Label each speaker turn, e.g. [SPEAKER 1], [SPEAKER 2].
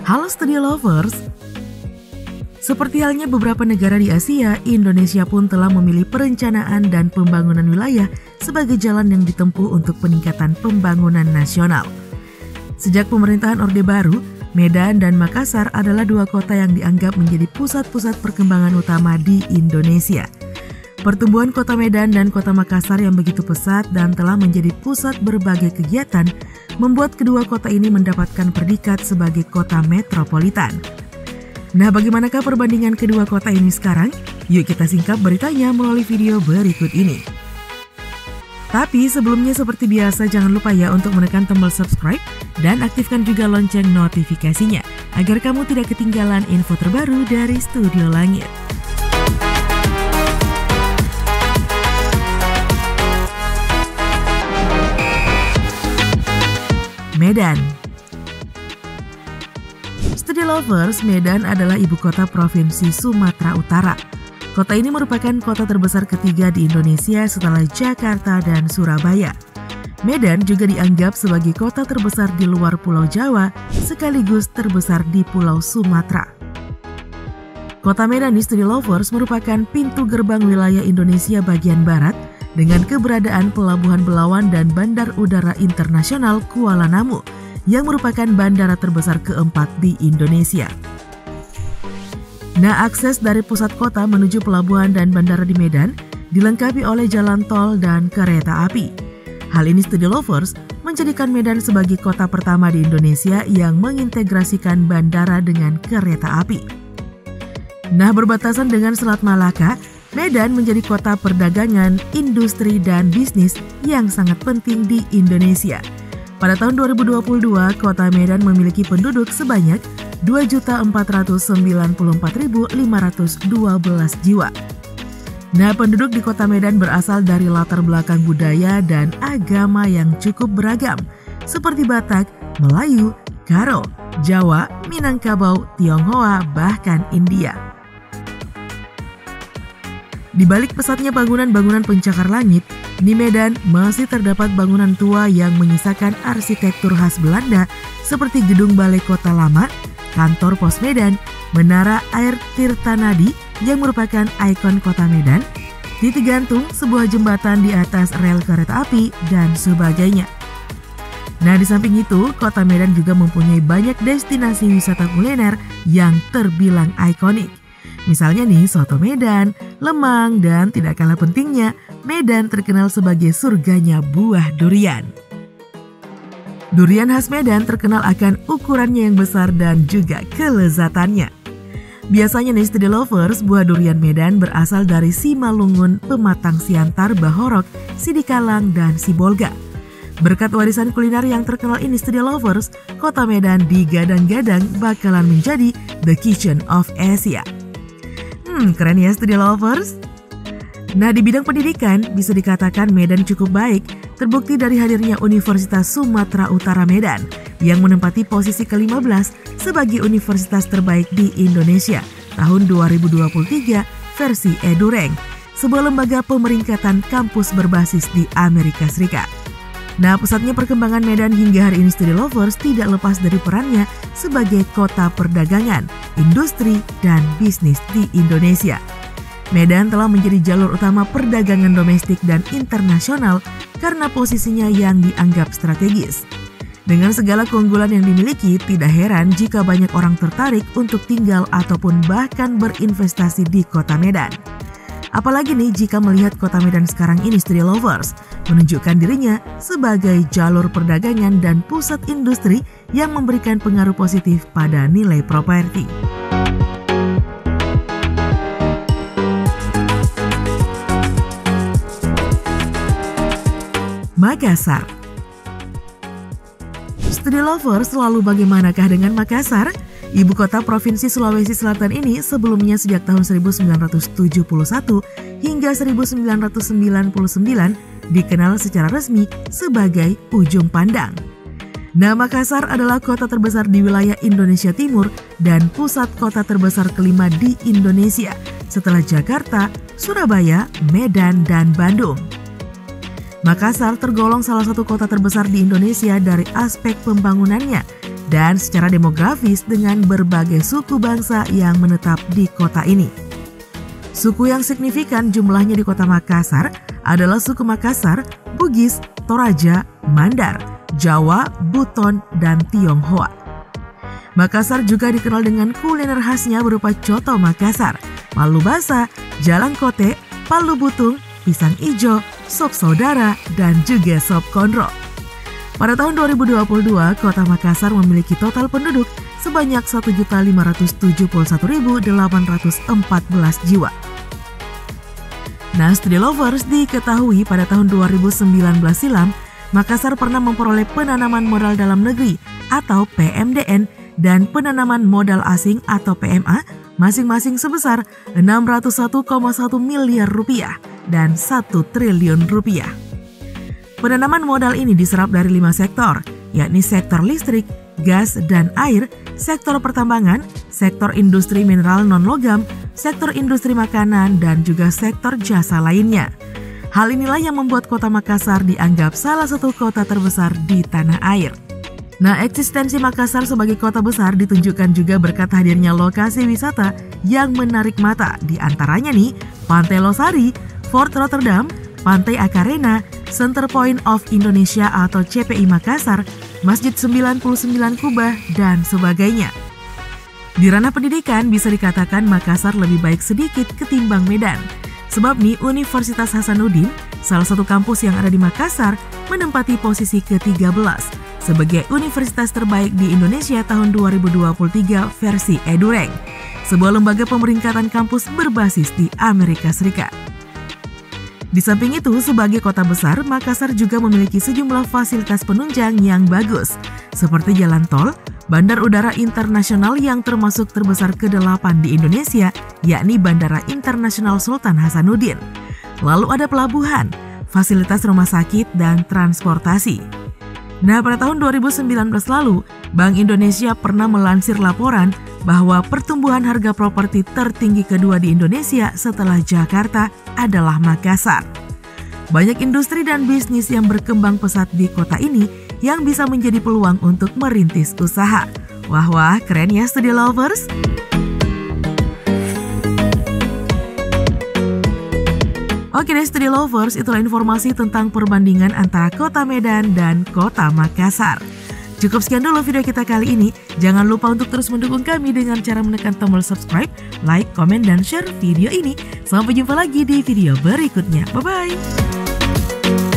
[SPEAKER 1] Halo Studio Lovers! Seperti halnya beberapa negara di Asia, Indonesia pun telah memilih perencanaan dan pembangunan wilayah sebagai jalan yang ditempuh untuk peningkatan pembangunan nasional. Sejak pemerintahan Orde Baru, Medan dan Makassar adalah dua kota yang dianggap menjadi pusat-pusat perkembangan utama di Indonesia. Pertumbuhan kota Medan dan kota Makassar yang begitu pesat dan telah menjadi pusat berbagai kegiatan membuat kedua kota ini mendapatkan predikat sebagai kota metropolitan. Nah, bagaimanakah perbandingan kedua kota ini sekarang? Yuk kita singkap beritanya melalui video berikut ini. Tapi sebelumnya seperti biasa jangan lupa ya untuk menekan tombol subscribe dan aktifkan juga lonceng notifikasinya agar kamu tidak ketinggalan info terbaru dari Studio Langit. Medan. Studio Lovers, Medan adalah ibu kota Provinsi Sumatera Utara. Kota ini merupakan kota terbesar ketiga di Indonesia setelah Jakarta dan Surabaya. Medan juga dianggap sebagai kota terbesar di luar Pulau Jawa, sekaligus terbesar di Pulau Sumatera. Kota Medan di Studio Lovers merupakan pintu gerbang wilayah Indonesia bagian barat dengan keberadaan Pelabuhan Belawan dan Bandar Udara Internasional Kuala Namu yang merupakan bandara terbesar keempat di Indonesia. Nah, akses dari pusat kota menuju pelabuhan dan bandara di Medan dilengkapi oleh jalan tol dan kereta api. Hal ini Studio Lovers menjadikan Medan sebagai kota pertama di Indonesia yang mengintegrasikan bandara dengan kereta api. Nah, berbatasan dengan Selat Malaka, Medan menjadi kota perdagangan, industri, dan bisnis yang sangat penting di Indonesia. Pada tahun 2022, kota Medan memiliki penduduk sebanyak 2.494.512 jiwa. Nah, penduduk di kota Medan berasal dari latar belakang budaya dan agama yang cukup beragam, seperti Batak, Melayu, Karo, Jawa, Minangkabau, Tionghoa, bahkan India. Di balik pesatnya bangunan-bangunan pencakar langit, di Medan masih terdapat bangunan tua yang menyisakan arsitektur khas Belanda seperti Gedung Balai Kota Lama, Kantor Pos Medan, Menara Air Tirtanadi yang merupakan ikon kota Medan, titik gantung, sebuah jembatan di atas rel kereta api, dan sebagainya. Nah, di samping itu, kota Medan juga mempunyai banyak destinasi wisata kuliner yang terbilang ikonik. Misalnya nih, soto Medan, lemang, dan tidak kalah pentingnya, Medan terkenal sebagai surganya buah durian. Durian khas Medan terkenal akan ukurannya yang besar dan juga kelezatannya. Biasanya nih Studio Lovers, buah durian Medan berasal dari Simalungun, Pematang Siantar, Bahorok, Sidikalang, dan Sibolga. Berkat warisan kuliner yang terkenal ini Studio Lovers, kota Medan digadang-gadang bakalan menjadi The Kitchen of Asia. Keren ya Studio Lovers? Nah, di bidang pendidikan bisa dikatakan Medan cukup baik, terbukti dari hadirnya Universitas Sumatera Utara Medan yang menempati posisi ke-15 sebagai universitas terbaik di Indonesia tahun 2023 versi EduRank, sebuah lembaga pemeringkatan kampus berbasis di Amerika Serikat. Nah, pesatnya perkembangan Medan hingga hari ini Studio Lovers tidak lepas dari perannya sebagai kota perdagangan, industri, dan bisnis di Indonesia. Medan telah menjadi jalur utama perdagangan domestik dan internasional karena posisinya yang dianggap strategis. Dengan segala keunggulan yang dimiliki, tidak heran jika banyak orang tertarik untuk tinggal ataupun bahkan berinvestasi di kota Medan. Apalagi nih jika melihat kota Medan sekarang ini Studio Lovers menunjukkan dirinya sebagai jalur perdagangan dan pusat industri yang memberikan pengaruh positif pada nilai properti. Makassar. Studio Lovers, selalu bagaimanakah dengan Makassar? Ibu kota Provinsi Sulawesi Selatan ini sebelumnya sejak tahun 1971 hingga 1999 dikenal secara resmi sebagai Ujung Pandang. Nah, Makassar adalah kota terbesar di wilayah Indonesia Timur dan pusat kota terbesar kelima di Indonesia setelah Jakarta, Surabaya, Medan, dan Bandung. Makassar tergolong salah satu kota terbesar di Indonesia dari aspek pembangunannya dan secara demografis dengan berbagai suku bangsa yang menetap di kota ini. Suku yang signifikan jumlahnya di kota Makassar adalah suku Makassar, Bugis, Toraja, Mandar, Jawa, Buton, dan Tionghoa. Makassar juga dikenal dengan kuliner khasnya berupa coto Makassar, palu basah, jalang kote, palu butung, pisang ijo, sop saudara, dan juga sop konro. Pada tahun 2022, kota Makassar memiliki total penduduk sebanyak 1.571.814 jiwa. Nah, Study Lovers, diketahui pada tahun 2019 silam, Makassar pernah memperoleh penanaman modal dalam negeri atau PMDN dan penanaman modal asing atau PMA masing-masing sebesar 601,1 miliar rupiah dan 1 triliun rupiah. Penanaman modal ini diserap dari 5 sektor, yakni sektor listrik, gas dan air, sektor pertambangan, sektor industri mineral non-logam, sektor industri makanan, dan juga sektor jasa lainnya. Hal inilah yang membuat kota Makassar dianggap salah satu kota terbesar di tanah air. Nah, eksistensi Makassar sebagai kota besar ditunjukkan juga berkat hadirnya lokasi wisata yang menarik mata, di antaranya nih, Pantai Losari, Fort Rotterdam, Pantai Akarena, Center Point of Indonesia atau CPI Makassar, Masjid 99 Kubah, dan sebagainya. Di ranah pendidikan bisa dikatakan Makassar lebih baik sedikit ketimbang Medan. Sebab nih Universitas Hasanuddin, salah satu kampus yang ada di Makassar, menempati posisi ke-13 sebagai universitas terbaik di Indonesia tahun 2023 versi EduRank, sebuah lembaga pemeringkatan kampus berbasis di Amerika Serikat. Di samping itu, sebagai kota besar, Makassar juga memiliki sejumlah fasilitas penunjang yang bagus, seperti jalan tol, bandar udara internasional yang termasuk terbesar ke-8 di Indonesia, yakni Bandara Internasional Sultan Hasanuddin. Lalu ada pelabuhan, fasilitas rumah sakit, dan transportasi. Nah, pada tahun 2019 lalu, Bank Indonesia pernah melansir laporan bahwa pertumbuhan harga properti tertinggi kedua di Indonesia setelah Jakarta adalah Makassar. Banyak industri dan bisnis yang berkembang pesat di kota ini yang bisa menjadi peluang untuk merintis usaha. Wah, keren ya Study Lovers! Oke deh Study Lovers, itulah informasi tentang perbandingan antara kota Medan dan kota Makassar. Cukup sekian dulu video kita kali ini. Jangan lupa untuk terus mendukung kami dengan cara menekan tombol subscribe, like, komen, dan share video ini. Sampai jumpa lagi di video berikutnya. Bye-bye!